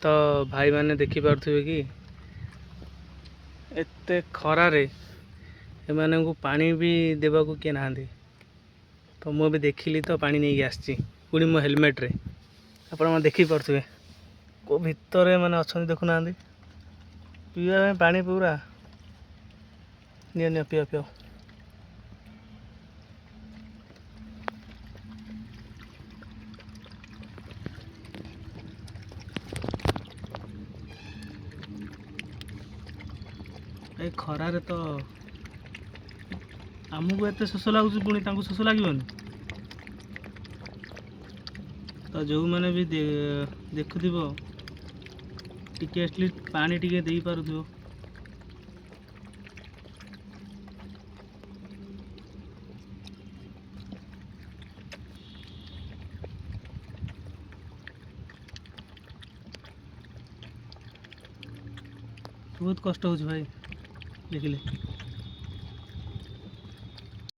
तो भाई मैंने देखी पार्थ्वे कि एते खरारे एमानंकु को पानी भी देवा को किए ना। तो मुझे देखिली तो पानी नहीं आसी पुणी मो हेलमेट रे आप देखी पार्थ्वे को भितर मैंने अच्छा देखुना पीवा पानी पूरा नि पिओ पिओ। ए खरारे तो आमको एत शोष लगुच पुणी शोष लगे तो जो मैंने भी देखुव टिके एटलिस्ट पानी टिके दे पारुथिबो। बहुत कष्ट हो भाई देखिले।